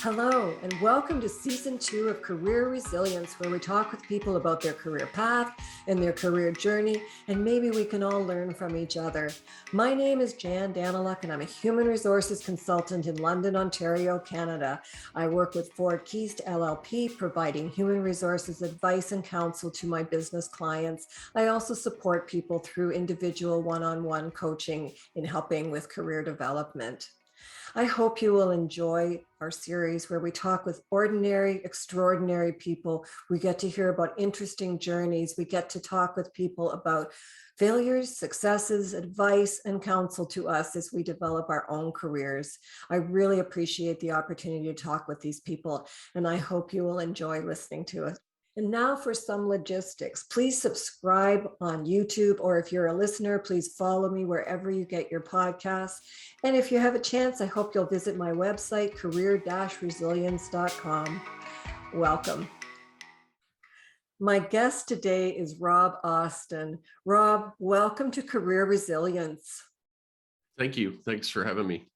Hello, and welcome to Season 2 of Career Resilience, where we talk with people about their career path and their career journey, and maybe we can all learn from each other. My name is Jan Daniluk, and I'm a human resources consultant in London, Ontario, Canada. I work with Ford Keast LLP, providing human resources advice and counsel to my business clients. I also support people through individual one-on-one coaching in helping with career development. I hope you will enjoy our series where we talk with ordinary, extraordinary people. We get to hear about interesting journeys. We get to talk with people about failures, successes, advice, and counsel to us as we develop our own careers. I really appreciate the opportunity to talk with these people, and I hope you will enjoy listening to it. And now for some logistics. Please subscribe on YouTube, or if you're a listener, please follow me wherever you get your podcasts. And if you have a chance, I hope you'll visit my website, career-resilience.com. Welcome. My guest today is Rob Austin. Rob, welcome to Career Resilience. Thank you. Thanks for having me.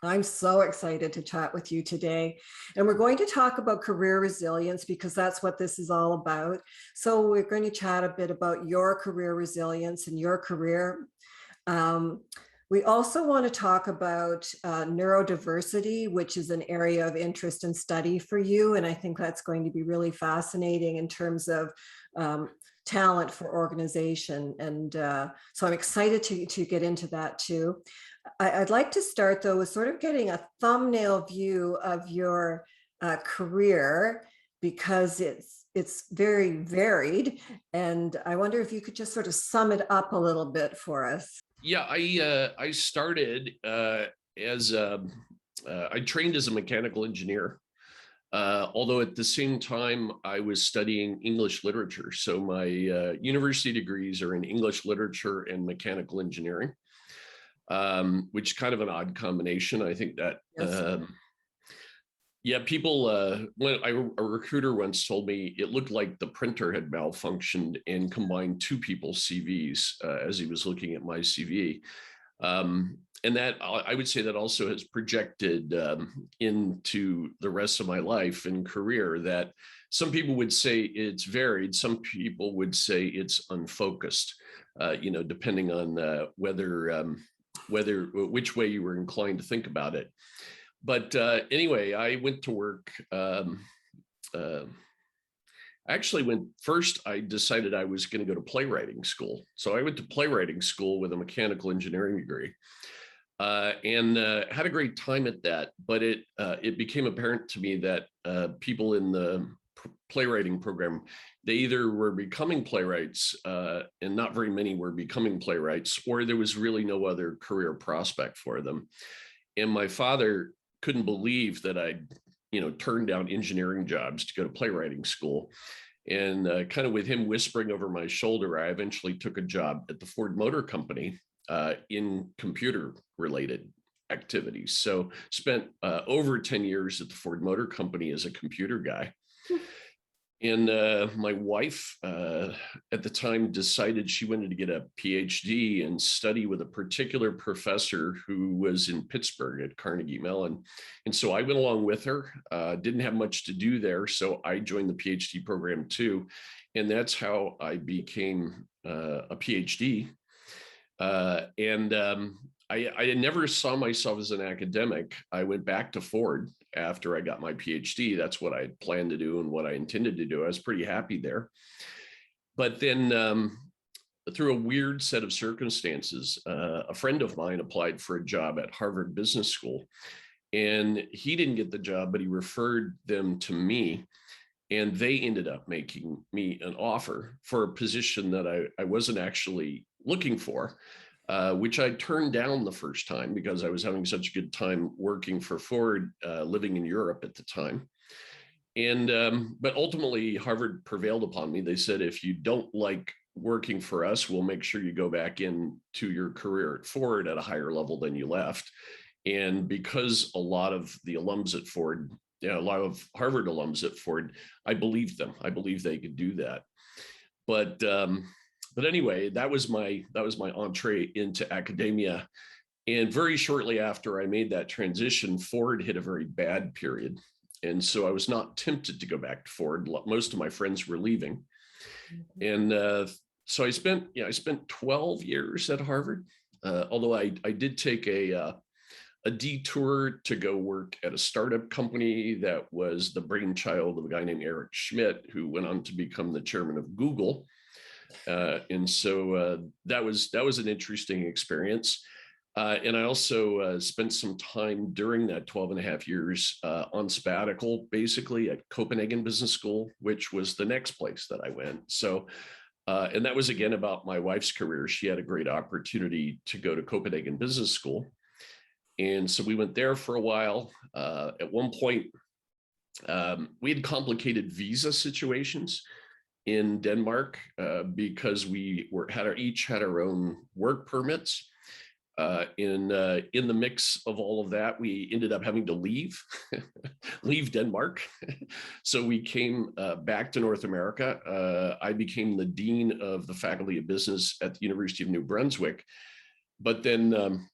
I'm so excited to chat with you today. And we're going to talk about career resilience because that's what this is all about. So we're going to chat a bit about your career resilience and your career. We also want to talk about neurodiversity, which is an area of interest and study for you. And I think that's going to be really fascinating in terms of talent for organization. And so I'm excited to get into that too. I'd like to start though with sort of getting a thumbnail view of your career, because it's very varied. And I wonder if you could just sort of sum it up a little bit for us. Yeah, I started as I trained as a mechanical engineer, although at the same time I was studying English literature. So my university degrees are in English literature and mechanical engineering, which is kind of an odd combination. I think that, Yes. yeah, people, a recruiter once told me it looked like the printer had malfunctioned and combined two people's CVs as he was looking at my CV. And that, I would say that also has projected into the rest of my life and career, that some people would say it's varied. Some people would say it's unfocused, depending on which way you were inclined to think about it. But anyway, I went to work. Actually, when first I decided I was going to go to playwriting school. So I went to playwriting school with a mechanical engineering degree, and had a great time at that. But it became apparent to me that people in the playwriting program, they either were becoming playwrights, and not very many were becoming playwrights, or there was really no other career prospect for them. And my father couldn't believe that I'd, turned down engineering jobs to go to playwriting school. And kind of with him whispering over my shoulder, I eventually took a job at the Ford Motor Company in computer related activities. So spent over 10 years at the Ford Motor Company as a computer guy. And my wife at the time decided she wanted to get a PhD and study with a particular professor who was in Pittsburgh at Carnegie Mellon. And so I went along with her, didn't have much to do there. So I joined the PhD program too. And that's how I became a PhD. I never saw myself as an academic. I went back to Ford after I got my PhD. That's what I had planned to do and what I intended to do. I was pretty happy there. But then through a weird set of circumstances, a friend of mine applied for a job at Harvard Business School. And he didn't get the job, but he referred them to me. And they ended up making me an offer for a position that I wasn't actually looking for. Which I turned down the first time because I was having such a good time working for Ford, living in Europe at the time. And but ultimately, Harvard prevailed upon me. They said, if you don't like working for us, we'll make sure you go back into your career at Ford at a higher level than you left. And because a lot of the alums at Ford, a lot of Harvard alums at Ford, I believed them. I believed they could do that. But anyway, that was my entree into academia. And very shortly after I made that transition, Ford hit a very bad period. And so I was not tempted to go back to Ford. Most of my friends were leaving. And so I spent 12 years at Harvard, although I did take a detour to go work at a startup company that was the brainchild of a guy named Eric Schmidt, who went on to become the chairman of Google. And so that was an interesting experience. And I also spent some time during that 12 and a half years on sabbatical, basically at Copenhagen Business School, which was the next place that I went. So, and that was again about my wife's career. She had a great opportunity to go to Copenhagen Business School. And so we went there for a while. At one point, we had complicated visa situations in Denmark because we each had our own work permits. In the mix of all of that, we ended up having to leave Denmark. So we came back to North America. I became the dean of the Faculty of Business at the University of New Brunswick. But then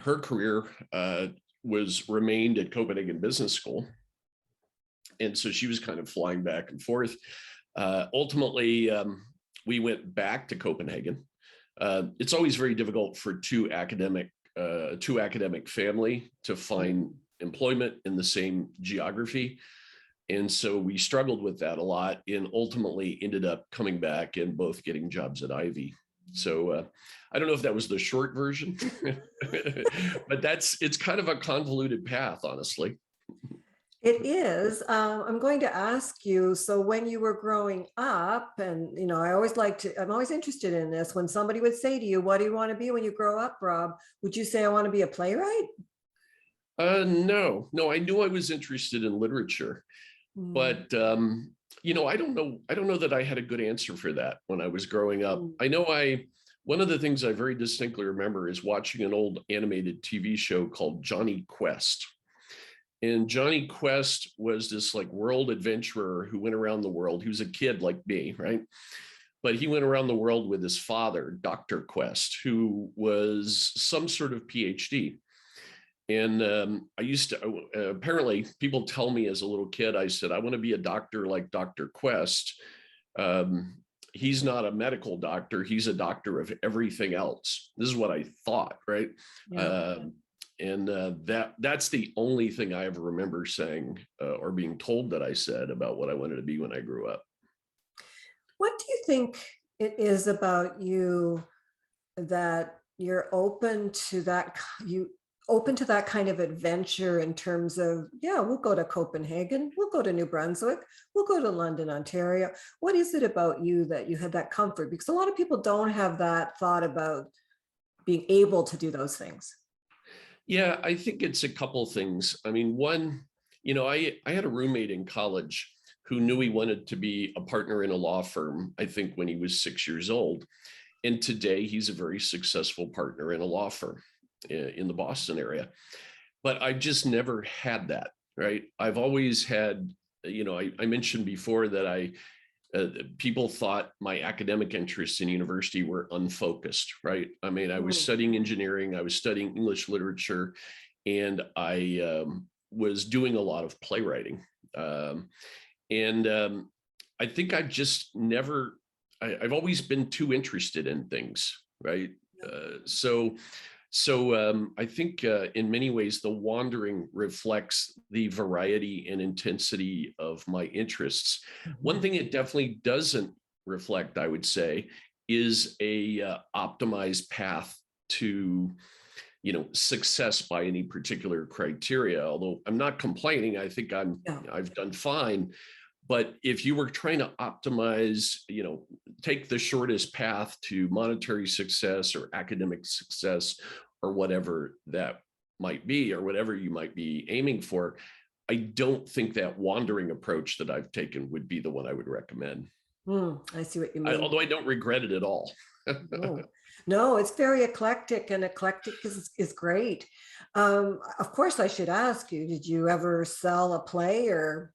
her career remained at Copenhagen Business School. And so she was kind of flying back and forth. Ultimately, we went back to Copenhagen. It's always very difficult for two academic family to find employment in the same geography. And so we struggled with that a lot and ultimately ended up coming back and both getting jobs at Ivey. So I don't know if that was the short version, but it's kind of a convoluted path, honestly. It is. I'm going to ask you, so when you were growing up, and I'm always interested in this, when somebody would say to you, what do you want to be when you grow up, Rob? Would you say, I want to be a playwright? No, I knew I was interested in literature, but I don't know that I had a good answer for that when I was growing up. I know one of the things I very distinctly remember is watching an old animated TV show called Johnny Quest. And Johnny Quest was this like world adventurer who went around the world. He was a kid like me, right? But he went around the world with his father, Dr. Quest, who was some sort of PhD. And apparently people tell me as a little kid, I said, I want to be a doctor like Dr. Quest. He's not a medical doctor. He's a doctor of everything else. This is what I thought, right? Yeah. And that's the only thing I ever remember saying or being told that I said about what I wanted to be when I grew up. What do you think it is about you that you're open to that kind of adventure in terms of, we'll go to Copenhagen, we'll go to New Brunswick, we'll go to London, Ontario. What is it about you that you had that comfort? Because a lot of people don't have that thought about being able to do those things. Yeah, I think it's a couple things. I mean, one, I had a roommate in college who knew he wanted to be a partner in a law firm, I think when he was 6 years old. And today he's a very successful partner in a law firm in the Boston area. But I just never had that, right? I've always had, I mentioned before that people thought my academic interests in university were unfocused, right? I mean, I was studying engineering, I was studying English literature, and I was doing a lot of playwriting. I think I've just never, I've always been too interested in things, right? So I think in many ways, the wandering reflects the variety and intensity of my interests. One thing it definitely doesn't reflect, I would say, is a optimized path to success by any particular criteria. Although I'm not complaining, I think I've done fine. But if you were trying to optimize, take the shortest path to monetary success or academic success or whatever that might be, or whatever you might be aiming for, I don't think that wandering approach that I've taken would be the one I would recommend. I see what you mean. Although I don't regret it at all. No, it's very eclectic, and eclectic is great. Of course, I should ask you, did you ever sell a play or?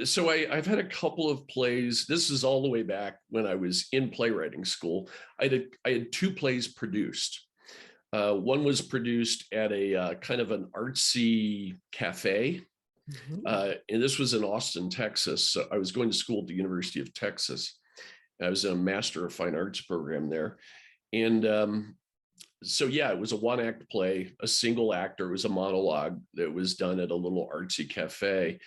So I've had a couple of plays. This is all the way back when I was in playwriting school. I had 2 plays produced. One was produced at a kind of an artsy cafe. And this was in Austin, Texas. So I was going to school at the University of Texas. I was in a Master of Fine Arts program there. And so, yeah, it was a one-act play, a single actor. It was a monologue that was done at a little artsy cafe.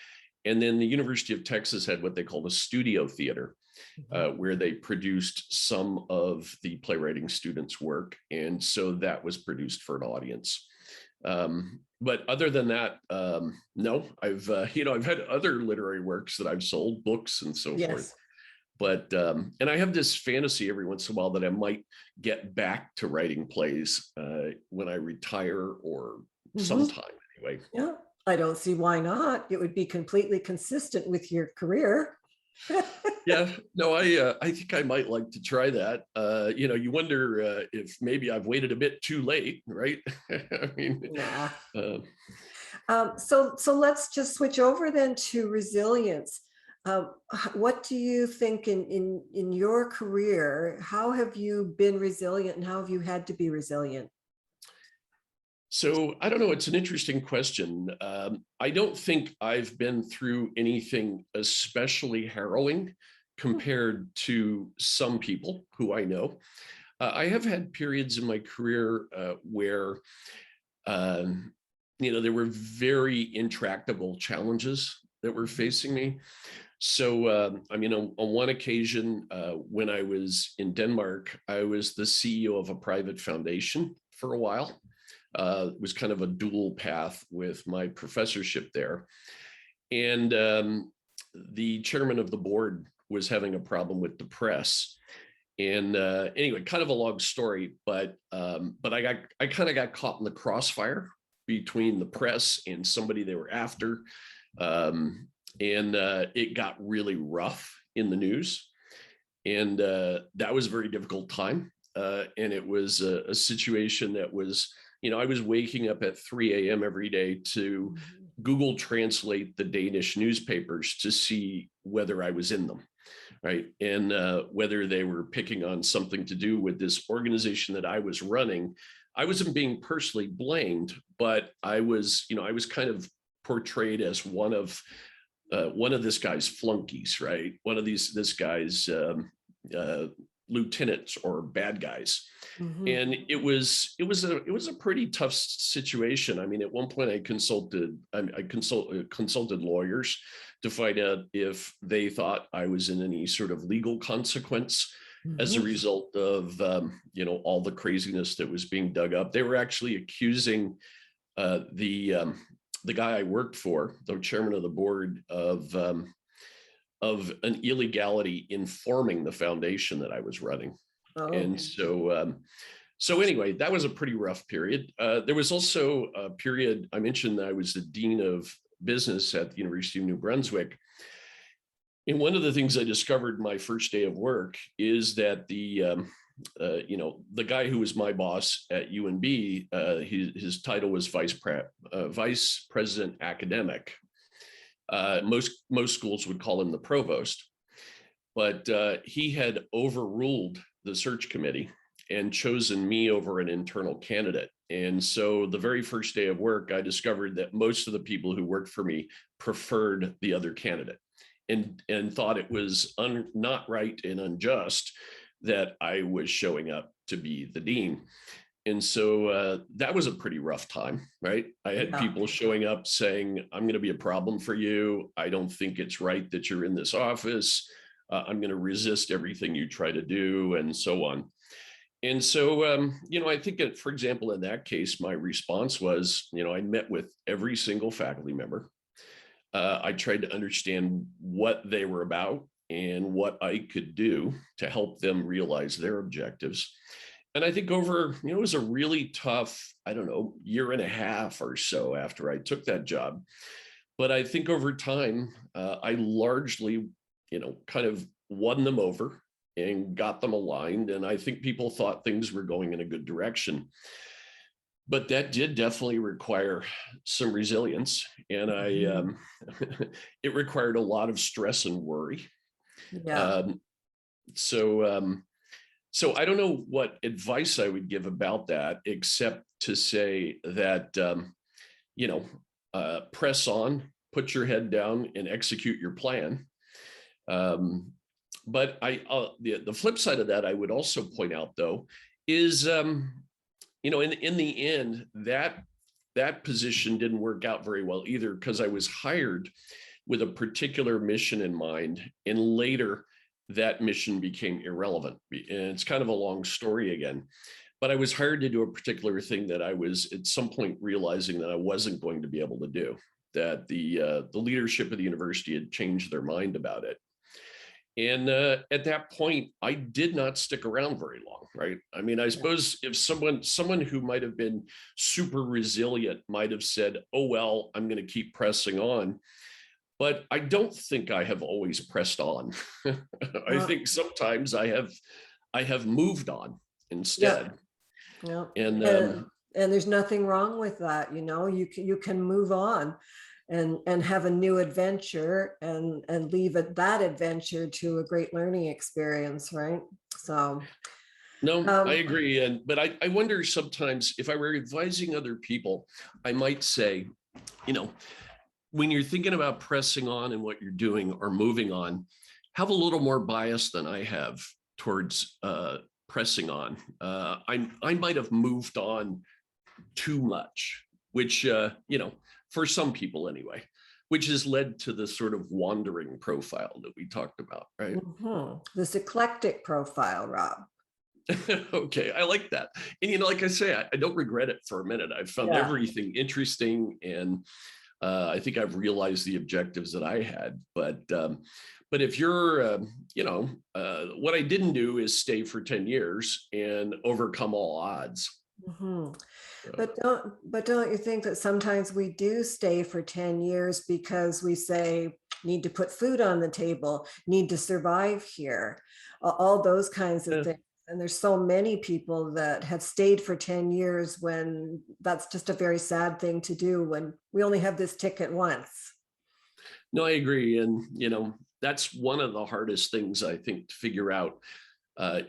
And then the University of Texas had what they called a studio theater, where they produced some of the playwriting students' work. And so that was produced for an audience. But other than that, no, I've had other literary works that I've sold, books and so forth. But, and I have this fantasy every once in a while that I might get back to writing plays when I retire or sometime anyway. Yeah, I don't see why not. It would be completely consistent with your career. Yeah, no, I think I might like to try that. You wonder if maybe I've waited a bit too late, right? I mean, so let's just switch over then to resilience. What do you think in your career? How have you been resilient, and how have you had to be resilient? So I don't know. It's an interesting question. I don't think I've been through anything especially harrowing compared to some people who I know. I have had periods in my career where, there were very intractable challenges that were facing me. So, on one occasion, when I was in Denmark, I was the CEO of a private foundation for a while. It was kind of a dual path with my professorship there. And the chairman of the board was having a problem with the press. And anyway, kind of a long story, but I kind of got caught in the crossfire between the press and somebody they were after. And it got really rough in the news. And that was a very difficult time. And it was a situation that was, I was waking up at 3 a.m. every day to Google Translate the Danish newspapers to see whether I was in them, right? And whether they were picking on something to do with this organization that I was running. I wasn't being personally blamed, but I was kind of portrayed as one of this guy's flunkies, right? One of this guy's lieutenants or bad guys. And it was a pretty tough situation. I mean, at one point I consulted lawyers to find out if they thought I was in any sort of legal consequence as a result of all the craziness that was being dug up. They were actually accusing the guy I worked for, the chairman of the board, of an illegality in forming the foundation that I was running. And so anyway, that was a pretty rough period. There was also a period, I mentioned that I was the dean of business at the University of New Brunswick. And one of the things I discovered my first day of work is that the guy who was my boss at UNB, his title was vice president academic. Most schools would call him the provost, but he had overruled the search committee and chosen me over an internal candidate. And so the very first day of work, I discovered that most of the people who worked for me preferred the other candidate and thought it was not right and unjust that I was showing up to be the dean. And so that was a pretty rough time, right? I had people showing up saying, I'm going to be a problem for you. I don't think it's right that you're in this office. I'm going to resist everything you try to do, and so on. And so, I think, for example, in that case, my response was, I met with every single faculty member. I tried to understand what they were about and what I could do to help them realize their objectives. And I think it was a really tough, year and a half or so after I took that job. But I think over time, I largely, kind of won them over and got them aligned. And I think people thought things were going in a good direction. But that did definitely require some resilience. And it required a lot of stress and worry. Yeah. So I don't know what advice I would give about that, except to say that, press on, put your head down and execute your plan. But the flip side of that, I would also point out though, is, in the end, that position didn't work out very well either, because I was hired with a particular mission in mind, and later that mission became irrelevant. And it's kind of a long story again, but I was hired to do a particular thing that I was at some point realizing that I wasn't going to be able to do, that the leadership of the university had changed their mind about it. And at that point, I did not stick around very long, right? I mean, I suppose if someone who might have been super resilient might have said, oh, well, I'm going to keep pressing on. But I don't think I have always pressed on. I think sometimes I have moved on instead. Yeah. And And there's nothing wrong with that. You can move on and have a new adventure and leave that adventure to a great learning experience, right? So no, I agree. But I wonder sometimes, if I were advising other people, I might say, when you're thinking about pressing on and what you're doing or moving on, have a little more bias than I have towards pressing on. I might have moved on too much, which, for some people anyway, which has led to the sort of wandering profile that we talked about, right? This eclectic profile, Rob. Okay, I like that. And, like I say, I don't regret it for a minute. I've found everything interesting, and I think I've realized the objectives that I had. But if you're, what I didn't do is stay for 10 years and overcome all odds. But don't you think that sometimes we do stay for 10 years because we say, need to put food on the table, need to survive here, all those kinds of things. And there's so many people that have stayed for 10 years when that's just a very sad thing to do when we only have this ticket once. No, I agree. And, that's one of the hardest things I think to figure out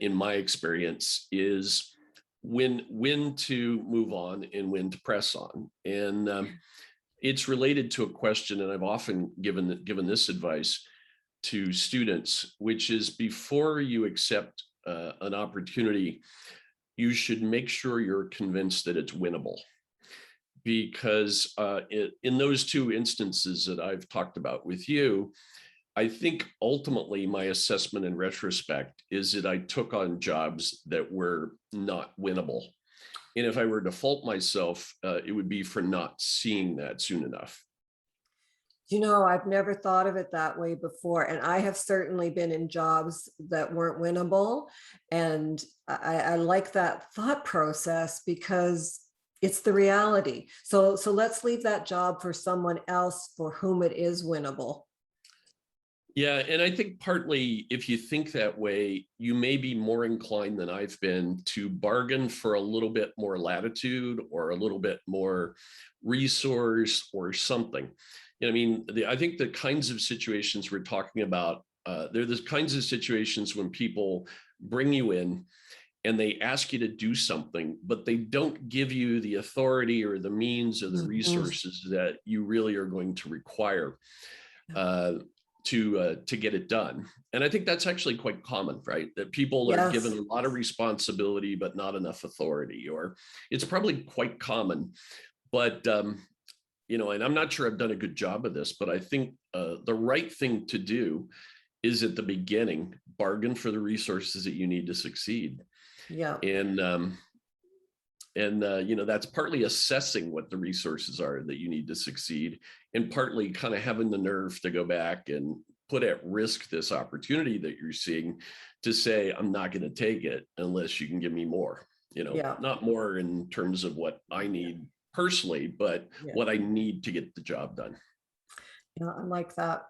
in my experience is when to move on and when to press on. And it's related to a question, and I've often given this advice to students, which is, before you accept an opportunity, you should make sure you're convinced that it's winnable. Because in those two instances that I've talked about with you, I think ultimately my assessment in retrospect is that I took on jobs that were not winnable. And if I were to fault myself, it would be for not seeing that soon enough. I've never thought of it that way before. And I have certainly been in jobs that weren't winnable. And I like that thought process because it's the reality. So let's leave that job for someone else for whom it is winnable. Yeah, and I think partly, if you think that way, you may be more inclined than I've been to bargain for a little bit more latitude or a little bit more resource or something. I think the kinds of situations we're talking about, they're the kinds of situations when people bring you in and they ask you to do something, but they don't give you the authority or the means or the resources that you really are going to require to get it done. And I think that's actually quite common, right? That people are given a lot of responsibility, but not enough authority, or it's probably quite common. But, and I'm not sure I've done a good job of this, but I think the right thing to do is, at the beginning, bargain for the resources that you need to succeed. Yeah. And that's partly assessing what the resources are that you need to succeed, and partly kind of having the nerve to go back and put at risk this opportunity that you're seeing, to say, I'm not going to take it unless you can give me more, not more in terms of what I need personally, but what I need to get the job done. Yeah, I like that.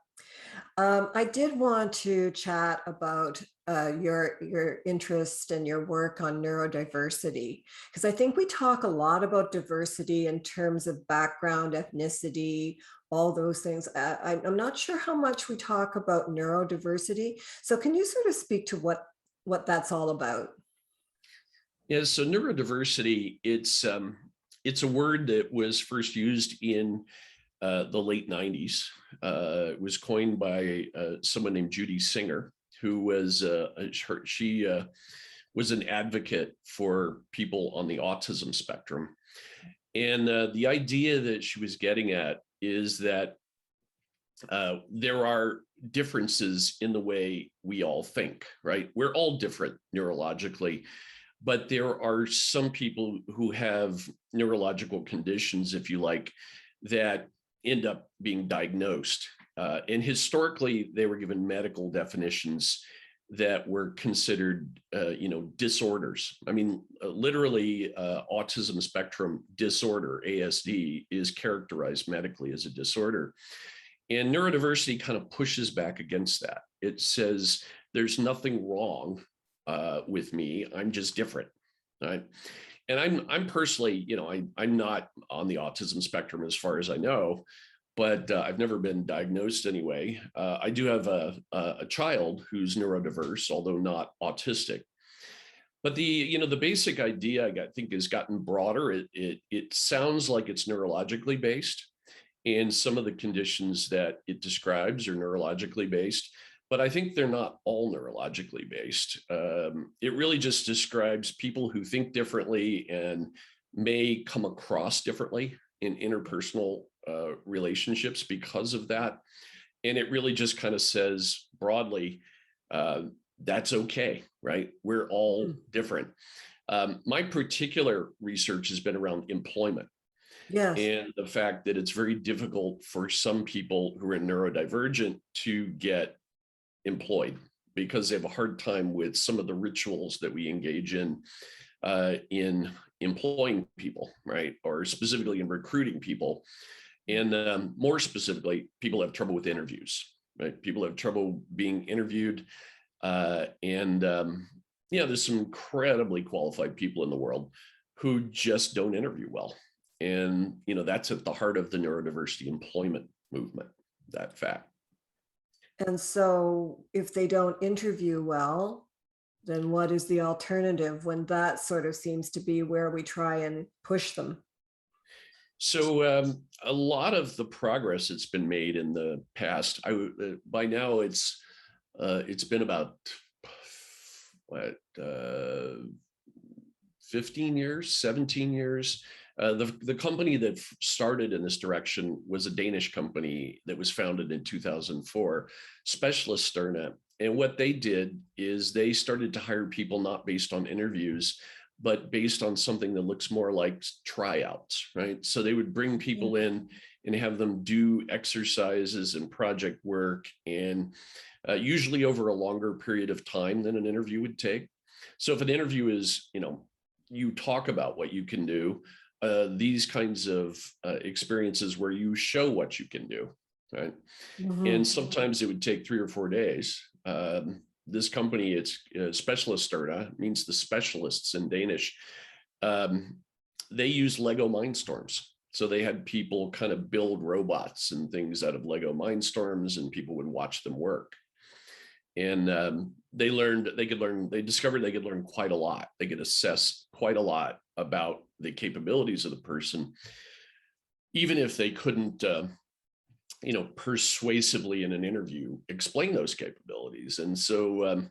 I did want to chat about your interest and your work on neurodiversity, because I think we talk a lot about diversity in terms of background, ethnicity, all those things. I'm not sure how much we talk about neurodiversity. So can you sort of speak to what that's all about? Yeah, so neurodiversity, it's a word that was first used in the late 90s. It was coined by someone named Judy Singer, who was she was an advocate for people on the autism spectrum. And the idea that she was getting at is that there are differences in the way we all think, right? We're all different neurologically, but there are some people who have neurological conditions, if you like, that end up being diagnosed. And historically, they were given medical definitions that were considered, disorders. I mean, literally, autism spectrum disorder, ASD, is characterized medically as a disorder. And neurodiversity kind of pushes back against that. It says there's nothing wrong with me. I'm just different, right? And I'm personally, I'm not on the autism spectrum as far as I know, but I've never been diagnosed anyway. I do have a child who's neurodiverse, although not autistic. But the basic idea, I think, has gotten broader. It sounds like it's neurologically based, and some of the conditions that it describes are neurologically based, but I think they're not all neurologically based. It really just describes people who think differently and may come across differently in interpersonal relationships because of that. And it really just kind of says broadly, that's okay, right? We're all different. My particular research has been around employment. Yes. And the fact that it's very difficult for some people who are neurodivergent to get employed because they have a hard time with some of the rituals that we engage in employing people, right? Or specifically in recruiting people. And more specifically, people have trouble with interviews, right? People have trouble being interviewed. There's some incredibly qualified people in the world who just don't interview well. And, that's at the heart of the neurodiversity employment movement, that fact. And so if they don't interview well, then what is the alternative when that sort of seems to be where we try and push them? So a lot of the progress that's been made in the past, by now it's been about 15 years, 17 years. The company that started in this direction was a Danish company that was founded in 2004, Specialist Sterna. And what they did is they started to hire people not based on interviews, but based on something that looks more like tryouts, right? So they would bring people in and have them do exercises and project work, and usually over a longer period of time than an interview would take. So if an interview is, you talk about what you can do, these kinds of experiences where you show what you can do, right? And sometimes it would take 3 or 4 days. This company, it's Specialist Sterna, means the specialists in Danish. They use Lego Mindstorms. So they had people kind of build robots and things out of Lego Mindstorms, and people would watch them work. And they discovered they could learn quite a lot. They could assess quite a lot about the capabilities of the person, even if they couldn't, persuasively in an interview explain those capabilities. And so,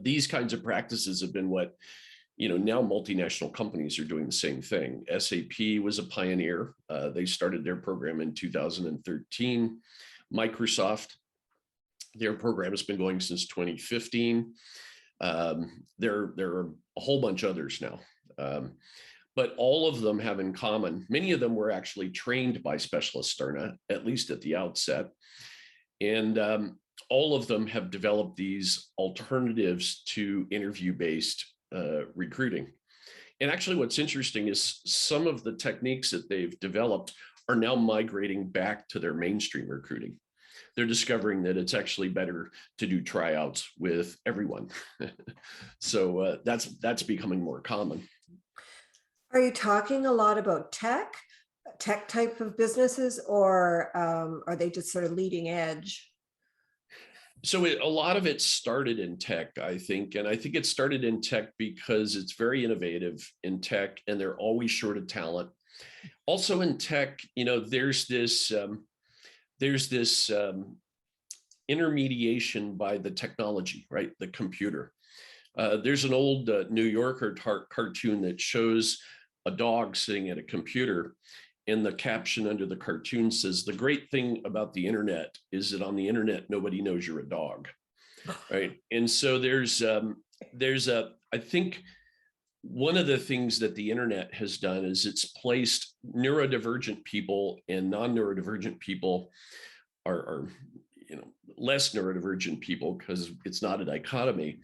these kinds of practices have been what, now multinational companies are doing the same thing. SAP was a pioneer. They started their program in 2013. Microsoft, their program has been going since 2015. There are a whole bunch of others now. But all of them have in common, many of them were actually trained by Specialist Sterna, at least at the outset. And all of them have developed these alternatives to interview-based recruiting. And actually what's interesting is some of the techniques that they've developed are now migrating back to their mainstream recruiting. They're discovering that it's actually better to do tryouts with everyone. So that's becoming more common. Are you talking a lot about tech type of businesses, or are they just sort of leading edge? So a lot of it started in tech, I think. And I think it started in tech because it's very innovative in tech and they're always short of talent. Also in tech, there's this intermediation by the technology, right? The computer. There's an old New Yorker cartoon that shows a dog sitting at a computer, and the caption under the cartoon says, "The great thing about the internet is that on the internet, nobody knows you're a dog," right? And so I think one of the things that the internet has done is it's placed neurodivergent people and non-neurodivergent people are less neurodivergent people, because it's not a dichotomy,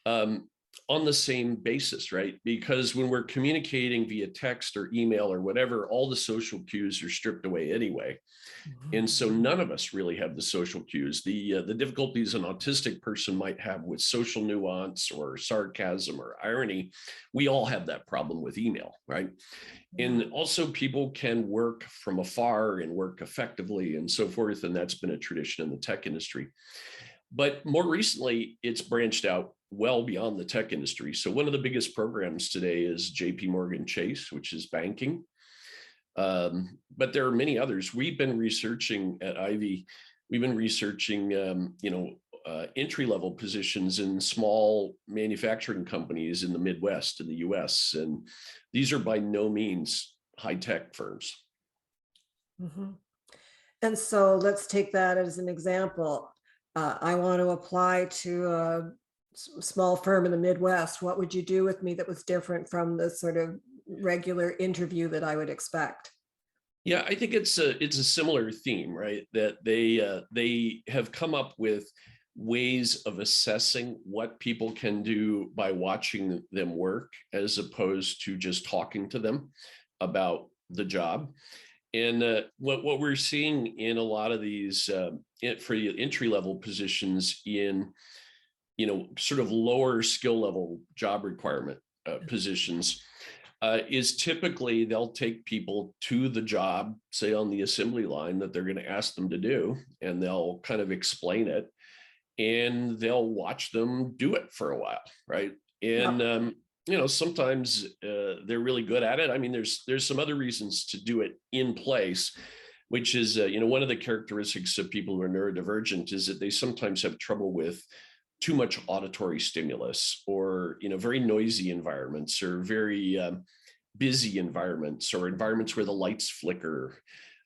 um, on the same basis, right? Because when we're communicating via text or email or whatever, all the social cues are stripped away anyway. And so none of us really have the social cues. The difficulties an autistic person might have with social nuance or sarcasm or irony, we all have that problem with email, right? And also people can work from afar and work effectively and so forth. And that's been a tradition in the tech industry. But more recently, it's branched out well beyond the tech industry. So one of the biggest programs today is JP Morgan Chase, which is banking. But there are many others. We've been researching at Ivey, we've been researching, entry-level positions in small manufacturing companies in the Midwest in the US. And these are by no means high-tech firms. Mm-hmm. And so let's take that as an example. I want to apply to a small firm in the Midwest. What would you do with me that was different from the sort of regular interview that I would expect? Yeah, I think it's a similar theme, right? That they have come up with ways of assessing what people can do by watching them work, as opposed to just talking to them about the job. And what we're seeing in a lot of these for the entry level positions in, sort of lower skill level job requirement positions, is typically they'll take people to the job, say on the assembly line that they're going to ask them to do, and they'll kind of explain it, and they'll watch them do it for a while, right? And sometimes they're really good at it. I mean, there's some other reasons to do it in place, which is one of the characteristics of people who are neurodivergent is that they sometimes have trouble with too much auditory stimulus, or very noisy environments, or very busy environments, or environments where the lights flicker.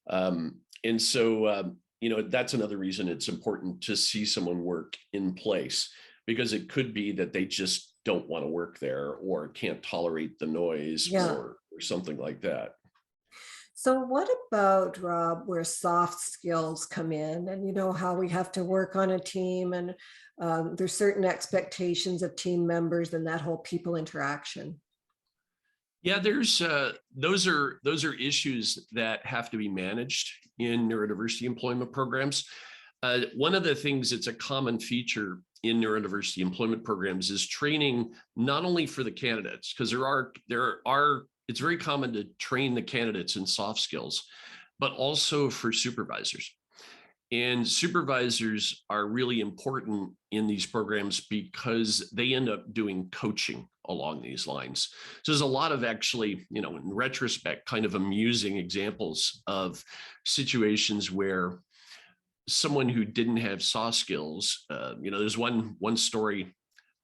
And so that's another reason it's important to see someone work in place, because it could be that they just don't want to work there, or can't tolerate the noise, or something like that. So what about, Rob, where soft skills come in, and how we have to work on a team, and there's certain expectations of team members and that whole people interaction? Yeah, there's those are issues that have to be managed in neurodiversity employment programs. One of the things that's a common feature in neurodiversity employment programs is training, not only for the candidates, because it's very common to train the candidates in soft skills, but also for supervisors. And supervisors are really important in these programs because they end up doing coaching along these lines. So there's a lot of actually, in retrospect, kind of amusing examples of situations where someone who didn't have soft skills, there's one story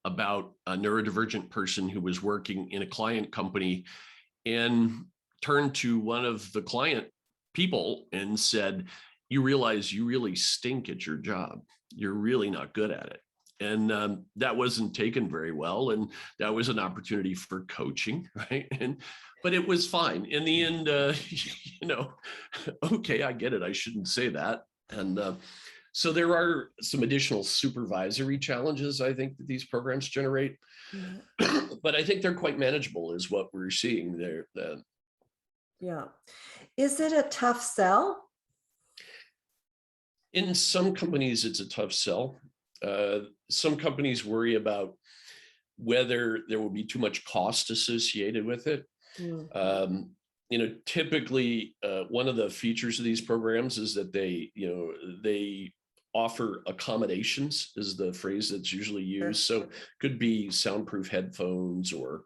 about a neurodivergent person who was working in a client company and turned to one of the client people and said, "You realize you really stink at your job. You're really not good at it." And that wasn't taken very well. And that was an opportunity for coaching, right? But it was fine. In the end, okay, I get it. I shouldn't say that. And so there are some additional supervisory challenges, I think, that these programs generate. But I think they're quite manageable, is what we're seeing there. Yeah. Is it a tough sell? In some companies, it's a tough sell. Some companies worry about whether there will be too much cost associated with it. Typically, one of the features of these programs is that they offer accommodations is the phrase that's usually used. So could be soundproof headphones, or,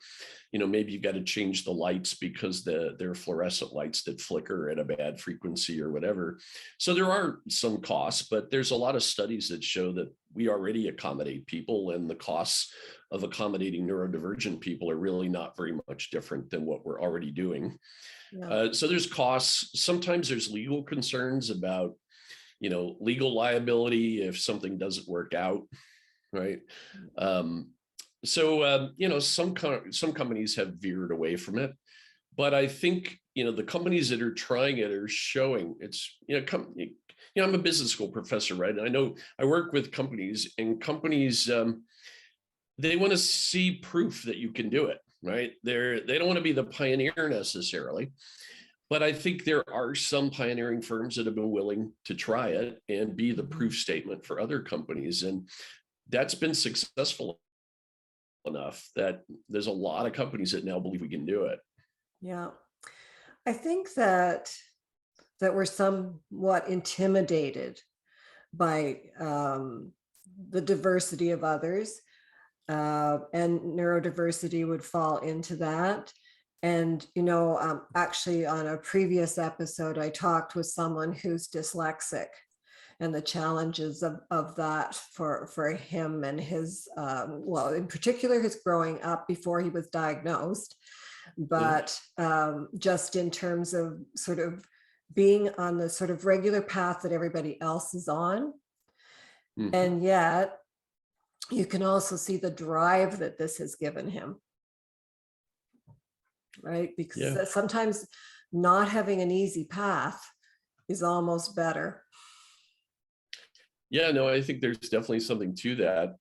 maybe you've got to change the lights because they're fluorescent lights that flicker at a bad frequency or whatever. So there are some costs, but there's a lot of studies that show that we already accommodate people, and the costs of accommodating neurodivergent people are really not very much different than what we're already doing. Yeah. So there's costs. Sometimes there's legal concerns about, legal liability if something doesn't work out, right? Some companies have veered away from it, but I think, the companies that are trying it are showing it's, I'm a business school professor, right? And I know I work with companies, and companies, they want to see proof that you can do it, right? They don't want to be the pioneer necessarily, but I think there are some pioneering firms that have been willing to try it and be the proof statement for other companies. And that's been successful enough that there's a lot of companies that now believe we can do it. Yeah. I think that we're somewhat intimidated by the diversity of others, and neurodiversity would fall into that. And, actually on a previous episode, I talked with someone who's dyslexic and the challenges of that for him and his, in particular, his growing up before he was diagnosed, but just in terms of sort of being on the sort of regular path that everybody else is on. Mm-hmm. And yet you can also see the drive that this has given him. Right? Because sometimes not having an easy path is almost better. Yeah, no, I think there's definitely something to that.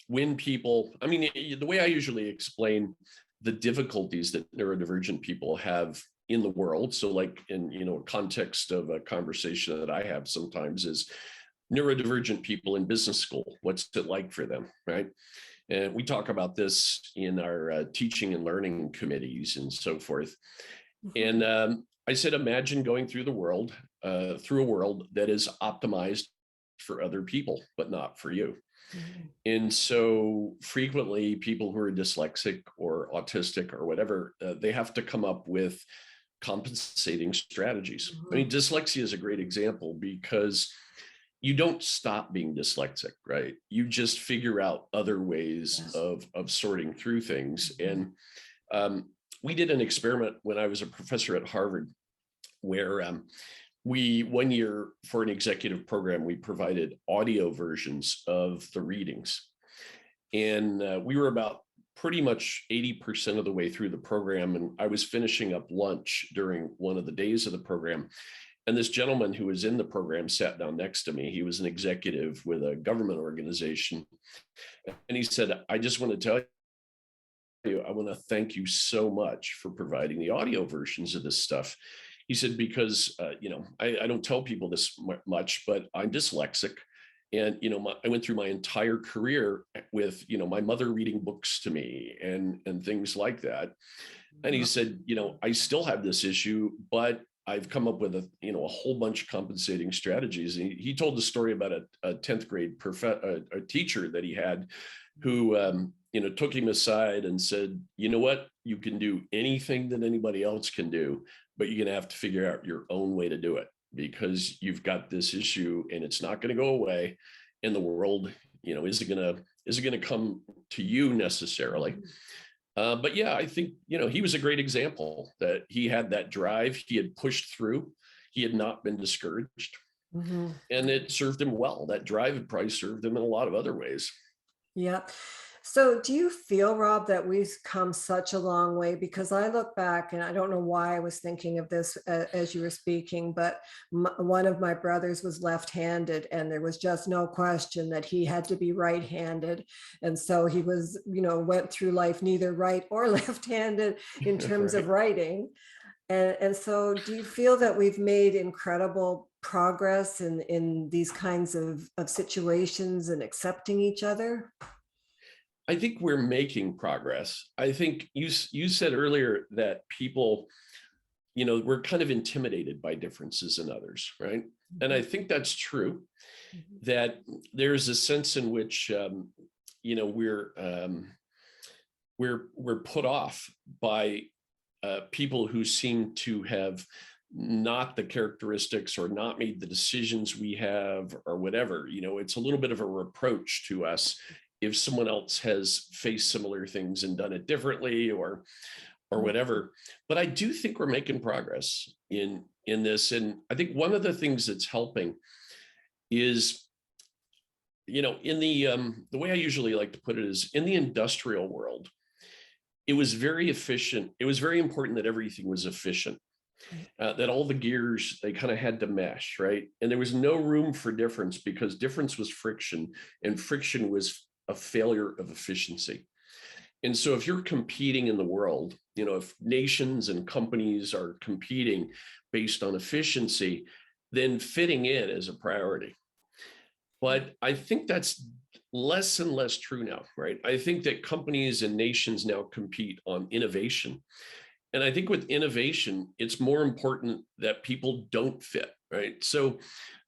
When people, the way I usually explain the difficulties that neurodivergent people have in the world, so like in context of a conversation that I have sometimes, is neurodivergent people in business school. What's it like for them, right? And we talk about this in our teaching and learning committees and so forth. And I said, imagine going through a world that is optimized for other people, but not for you. Mm-hmm. And so frequently people who are dyslexic or autistic or whatever, they have to come up with compensating strategies. Mm-hmm. Dyslexia is a great example because you don't stop being dyslexic, right? You just figure out other ways of sorting through things. And we did an experiment when I was a professor at Harvard, where we, one year for an executive program, we provided audio versions of the readings. And we were about pretty much 80% of the way through the program. And I was finishing up lunch during one of the days of the program. And this gentleman who was in the program sat down next to me. He was an executive with a government organization. And he said, I just want to tell you, I want to thank you so much for providing the audio versions of this stuff. He said, because, I don't tell people this much, but I'm dyslexic. And, I went through my entire career with, my mother reading books to me and things like that. And he said, I still have this issue, but I've come up with a whole bunch of compensating strategies. And he told the story about a 10th grade a teacher that he had who, took him aside and said, you know what, you can do anything that anybody else can do, but you're going to have to figure out your own way to do it because you've got this issue and it's not going to go away. And the world, isn't going to come to you necessarily. But yeah, I think, he was a great example that he had that drive. He had pushed through. He had not been discouraged. Mm-hmm. And it served him well. That drive had probably served him in a lot of other ways. Yeah. So do you feel, Rob, that we've come such a long way? Because I look back and I don't know why I was thinking of this as you were speaking, but one of my brothers was left-handed and there was just no question that he had to be right-handed. And so he was, went through life neither right or left-handed in terms of writing. And so do you feel that we've made incredible progress in these kinds of situations and accepting each other? I think we're making progress. I think you said earlier that people, we're kind of intimidated by differences in others, right? And I think that's true, that there's a sense in which, we're put off by people who seem to have not the characteristics or not made the decisions we have or whatever. It's a little bit of a reproach to us if someone else has faced similar things and done it differently or whatever. But I do think we're making progress in this. And I think one of the things that's helping is, in the way I usually like to put it is, in the industrial world, it was very efficient. It was very important that everything was efficient, that all the gears, they kind of had to mesh, right? And there was no room for difference, because difference was friction, and friction was a failure of efficiency. And so if you're competing in the world, if nations and companies are competing based on efficiency, then fitting in is a priority. But I think that's less and less true now, right? I think that companies and nations now compete on innovation. And I think with innovation, it's more important that people don't fit, right? So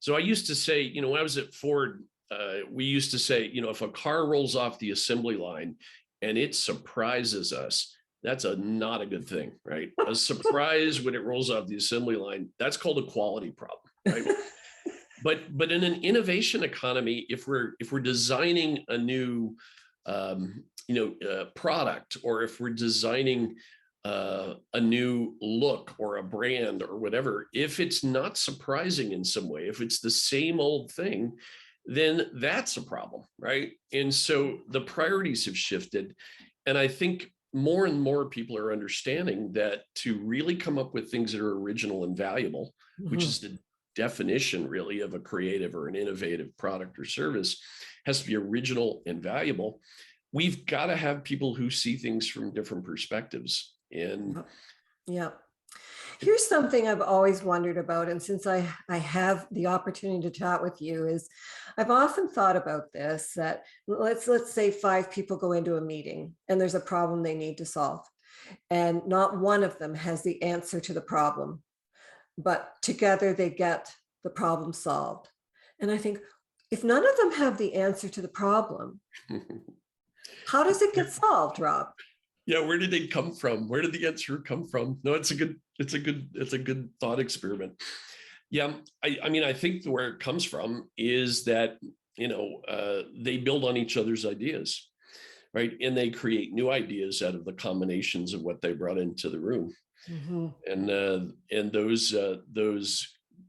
I used to say, when I was at Ford, we used to say, if a car rolls off the assembly line and it surprises us, that's not a good thing, right? A surprise when it rolls off the assembly line, that's called a quality problem, right? But in an innovation economy, if we're designing a new product, or if we're designing a new look or a brand or whatever, if it's not surprising in some way, if it's the same old thing, then that's a problem, right? And so the priorities have shifted. And I think more and more people are understanding that to really come up with things that are original and valuable, which is the definition really of a creative or an innovative product or service, has to be original and valuable. We've got to have people who see things from different perspectives. And yeah. Here's something I've always wondered about, and since I have the opportunity to chat with you, is I've often thought about this, that let's say 5 people go into a meeting and there's a problem they need to solve, and not one of them has the answer to the problem, but together they get the problem solved. And I think, if none of them have the answer to the problem, how does it get solved, Rob? Yeah, where did they come from? Where did the answer come from? No, it's a good thought experiment. Yeah, I think where it comes from is that they build on each other's ideas, right? And they create new ideas out of the combinations of what they brought into the room. And those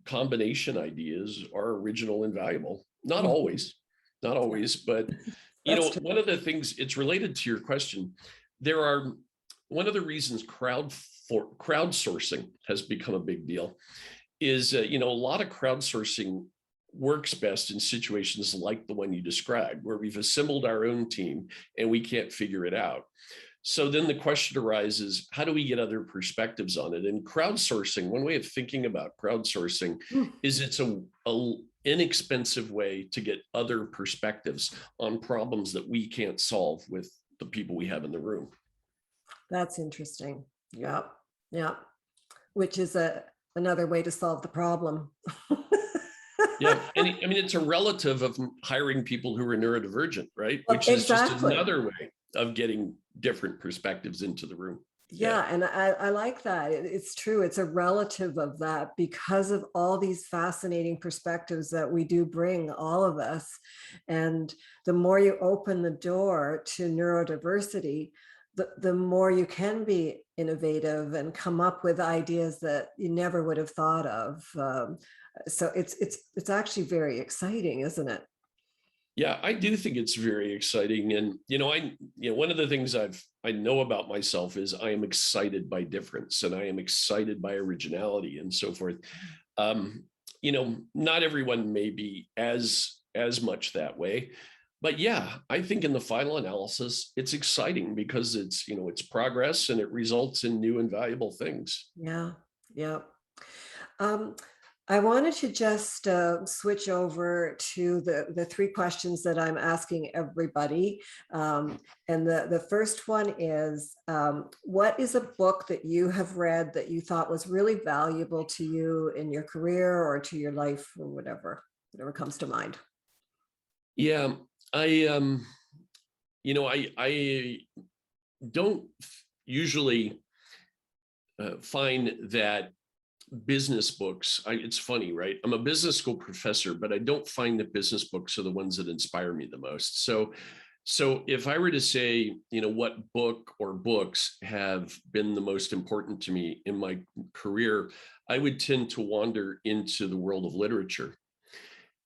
combination ideas are original and valuable. Not always, but one of the things, it's related to your question. One of the reasons crowdsourcing has become a big deal is, a lot of crowdsourcing works best in situations like the one you described, where we've assembled our own team and we can't figure it out. So then the question arises, how do we get other perspectives on it? And crowdsourcing, one way of thinking about crowdsourcing is it's a inexpensive way to get other perspectives on problems that we can't solve with the people we have in the room. That's interesting. Yeah. Which is another way to solve the problem. Yeah, and it's a relative of hiring people who are neurodivergent, right? Which is just another way of getting different perspectives into the room. Yeah, and I like that. It's true. It's a relative of that, because of all these fascinating perspectives that we do bring, all of us. And the more you open the door to neurodiversity, the more you can be innovative and come up with ideas that you never would have thought of. So it's actually very exciting, isn't it? Yeah, I do think it's very exciting. And, one of the things I know about myself is I am excited by difference, and I am excited by originality and so forth. Not everyone may be as much that way, but yeah, I think in the final analysis, it's exciting because it's progress and it results in new and valuable things. Yeah. I wanted to just switch over to the three questions that I'm asking everybody. And the first one is, what is a book that you have read that you thought was really valuable to you in your career or to your life or whatever comes to mind? Yeah, I I don't usually find that business books, it's funny, right? I'm a business school professor, but I don't find that business books are the ones that inspire me the most. So if I were to say, what book or books have been the most important to me in my career, I would tend to wander into the world of literature.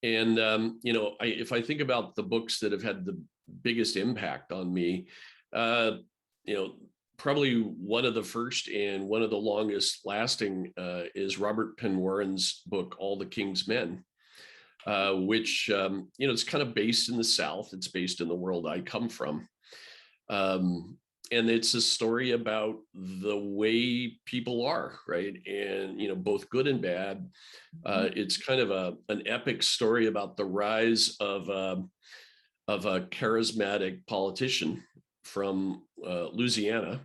And, if I think about the books that have had the biggest impact on me, you know, probably one of the first and one of the longest lasting is Robert Penn Warren's book, All the King's Men, which, it's kind of based in the South. It's based in the world I come from. And it's a story about the way people are, right? And, both good and bad. It's kind of an epic story about the rise of a charismatic politician from Louisiana.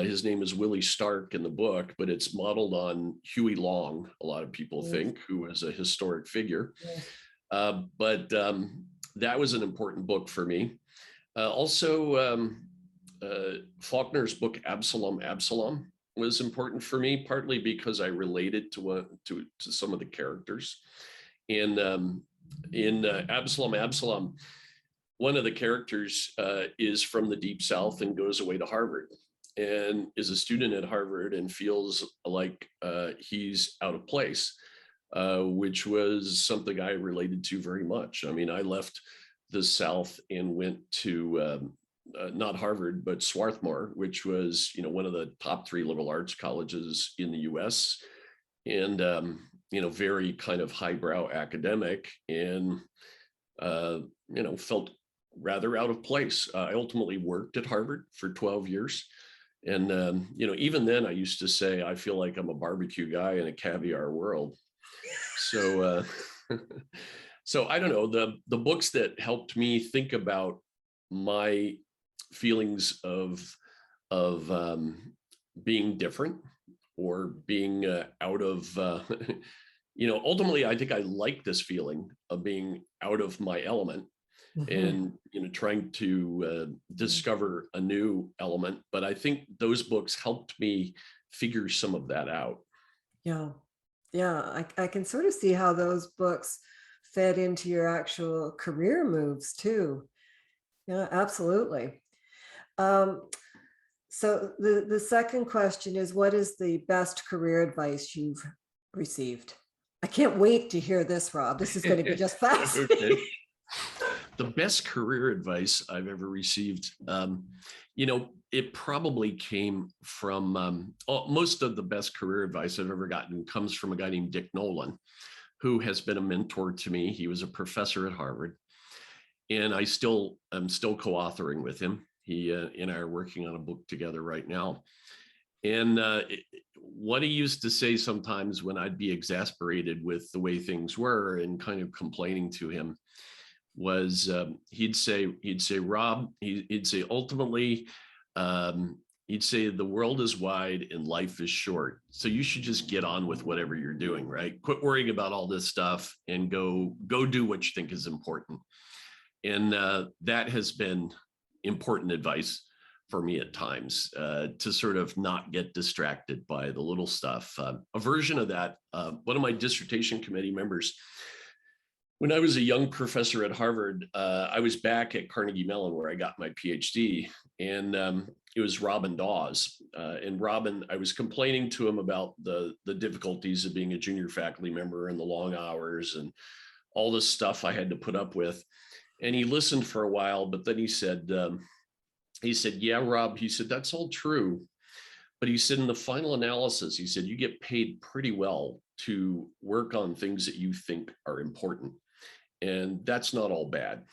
His name is Willie Stark in the book, but it's modeled on Huey Long, a lot of people think, who was a historic figure. But that was an important book for me. Also, Faulkner's book, Absalom, Absalom, was important for me, partly because I related to some of the characters. And in Absalom, Absalom, one of the characters is from the Deep South and goes away to Harvard and is a student at Harvard and feels like he's out of place, which was something I related to very much. I mean, I left the South and went to not Harvard, but Swarthmore, which was, one of the top 3 liberal arts colleges in the US, and, very kind of highbrow academic, and, felt rather out of place. I ultimately worked at Harvard for 12 years. And, even then I used to say, I feel like I'm a barbecue guy in a caviar world. So, so I don't know, the books that helped me think about my feelings of being different or being out of, ultimately, I think I like this feeling of being out of my element. And trying to discover a new element. But I think those books helped me figure some of that out. Yeah, I can sort of see how those books fed into your actual career moves too. Yeah, absolutely. So the second question is, what is the best career advice you've received? I can't wait to hear this, Rob. This is going to be just fascinating. Okay. The best career advice I've ever received, it probably came from, most of the best career advice I've ever gotten comes from a guy named Dick Nolan, who has been a mentor to me. He was a professor at Harvard, and I'm still co-authoring with him. He and I are working on a book together right now. And what he used to say sometimes when I'd be exasperated with the way things were and kind of complaining to him was he'd say, Rob, he'd say, ultimately, he'd say, the world is wide and life is short. So you should just get on with whatever you're doing, right? Quit worrying about all this stuff and go do what you think is important. And that has been important advice for me at times, to sort of not get distracted by the little stuff. A version of that, one of my dissertation committee members, when I was a young professor at Harvard, I was back at Carnegie Mellon where I got my PhD, and it was Robin Dawes. And Robin, I was complaining to him about the difficulties of being a junior faculty member and the long hours and all this stuff I had to put up with. And he listened for a while, but then he said, yeah, Rob, he said, that's all true. But he said, in the final analysis, he said, you get paid pretty well to work on things that you think are important. And that's not all bad.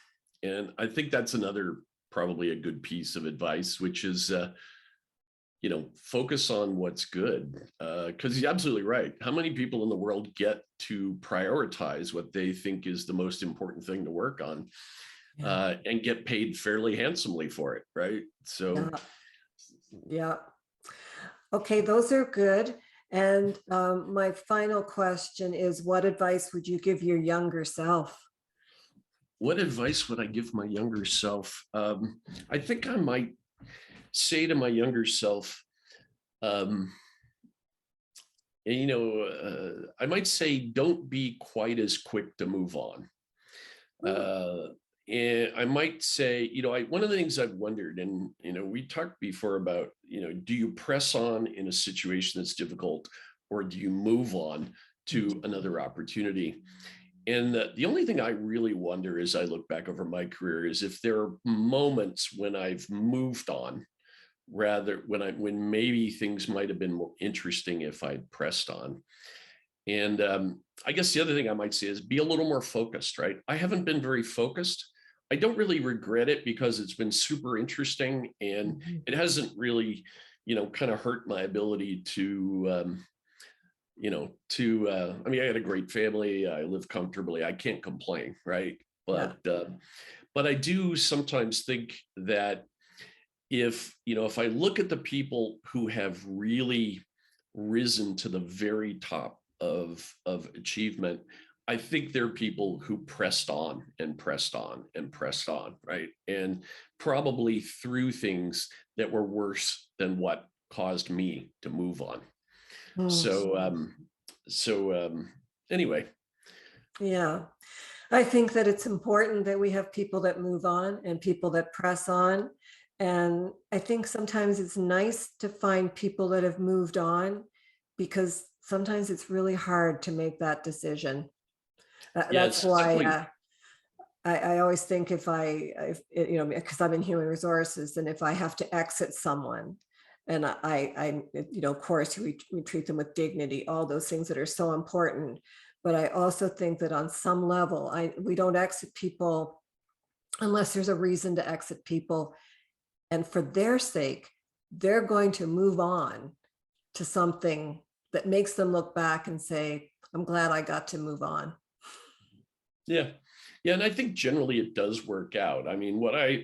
And I think that's another, probably a good piece of advice, which is, focus on what's good. Because you're absolutely right. How many people in the world get to prioritize what they think is the most important thing to work on, and get paid fairly handsomely for it, right? So, yeah. Okay, those are good. And my final question is, what advice would you give your younger self? what advice would I give my younger self? I think I might say to my younger self, um, I might say, don't be quite as quick to move on. And I might say, one of the things I've wondered, and, we talked before about, do you press on in a situation that's difficult, or do you move on to another opportunity? And the only thing I really wonder as I look back over my career is if there are moments when I've moved on, rather when maybe things might have been more interesting if I'd pressed on. And I guess the other thing I might say is be a little more focused, right? I haven't been very focused. I don't really regret it because it's been super interesting, and it hasn't really, kind of hurt my ability to, I mean, I had a great family. I live comfortably. I can't complain, right? But I do sometimes think that if I look at the people who have really risen to the very top of achievement, I think they're people who pressed on and pressed on and pressed on, right? And probably through things that were worse than what caused me to move on. So anyway. Yeah, I think that it's important that we have people that move on and people that press on. And I think sometimes it's nice to find people that have moved on, because sometimes it's really hard to make that decision. That's why I always think if because I'm in human resources, and if I have to exit someone, and of course, we treat them with dignity, all those things that are so important. But I also think that on some level, we don't exit people unless there's a reason to exit people. And for their sake, they're going to move on to something that makes them look back and say, I'm glad I got to move on. Yeah. Yeah. And I think generally it does work out. I mean, what I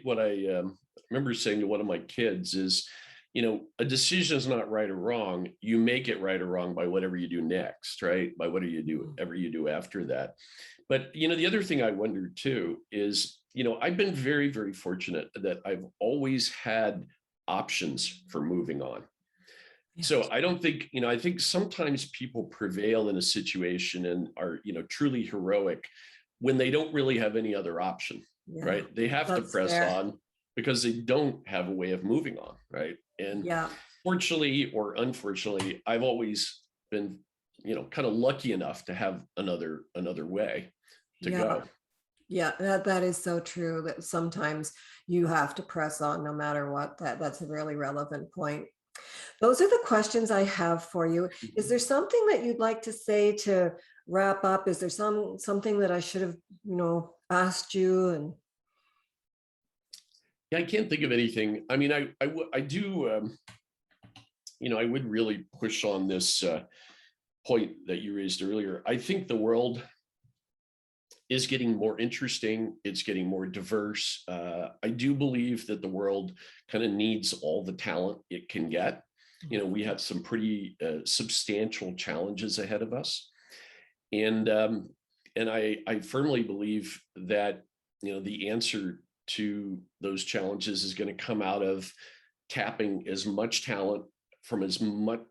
remember saying to one of my kids is, a decision is not right or wrong. You make it right or wrong by whatever you do next, right? By whatever you do after that. But, the other thing I wonder too is, I've been very, very fortunate that I've always had options for moving on. So I don't think, I think sometimes people prevail in a situation and are, truly heroic when they don't really have any other option, right? They have to press on because they don't have a way of moving on, right? And fortunately or unfortunately, I've always been, kind of lucky enough to have another way to go. Yeah, that is so true, that sometimes you have to press on no matter what. That's a really relevant point. Those are the questions I have for you. Is there something that you'd like to say to wrap up? Is there something that I should have, asked you? And yeah, I can't think of anything. I mean, I do, I would really push on this point that you raised earlier. I think the world is getting more interesting. It's getting more diverse. I do believe that the world kind of needs all the talent it can get. We have some pretty substantial challenges ahead of us. And I firmly believe that, the answer to those challenges is going to come out of tapping as much talent from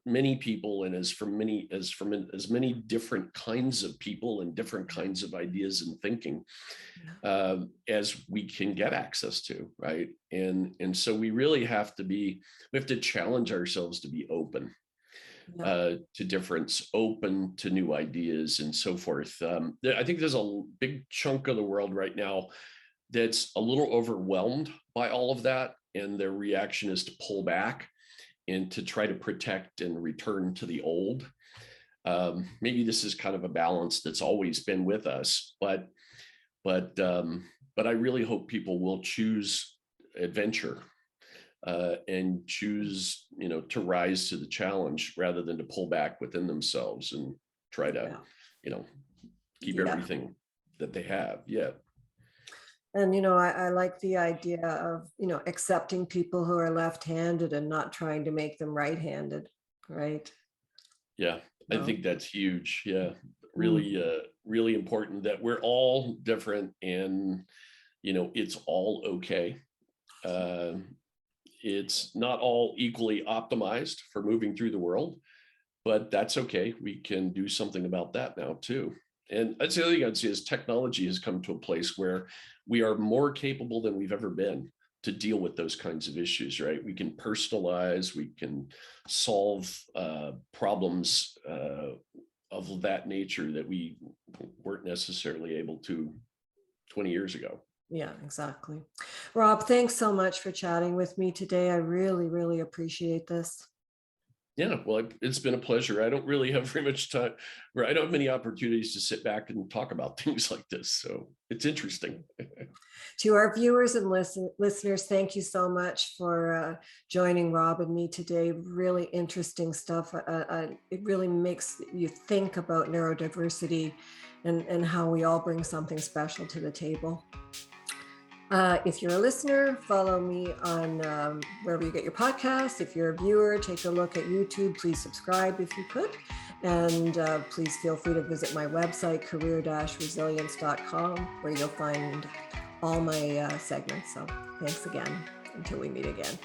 many people and as many different kinds of people and different kinds of ideas and thinking as we can get access to, right? And so we really have to challenge ourselves to be open to difference, open to new ideas and so forth. I think there's a big chunk of the world right now that's a little overwhelmed by all of that, and their reaction is to pull back and to try to protect and return to the old. Maybe this is kind of a balance that's always been with us, but I really hope people will choose adventure and choose, to rise to the challenge rather than to pull back within themselves and try to, keep everything that they have. Yeah. And, I like the idea of, accepting people who are left-handed and not trying to make them right-handed, right? Yeah, I think that's huge. Yeah, Mm. really important that we're all different and, it's all okay. It's not all equally optimized for moving through the world, but that's okay. We can do something about that now too. And that's the other thing I'd say is technology has come to a place where we are more capable than we've ever been to deal with those kinds of issues, right? We can personalize, we can solve problems of that nature that we weren't necessarily able to 20 years ago. Yeah, exactly. Rob, thanks so much for chatting with me today. I really, really appreciate this. Yeah, well, it's been a pleasure. I don't really have very much time, or I don't have many opportunities to sit back and talk about things like this. So it's interesting. To our viewers and listeners, thank you so much for joining Rob and me today. Really interesting stuff. It really makes you think about neurodiversity and how we all bring something special to the table. If you're a listener, follow me on wherever you get your podcasts. If you're a viewer, take a look at YouTube. Please subscribe if you could. And please feel free to visit my website, career-resilience.com, where you'll find all my segments. So thanks again until we meet again.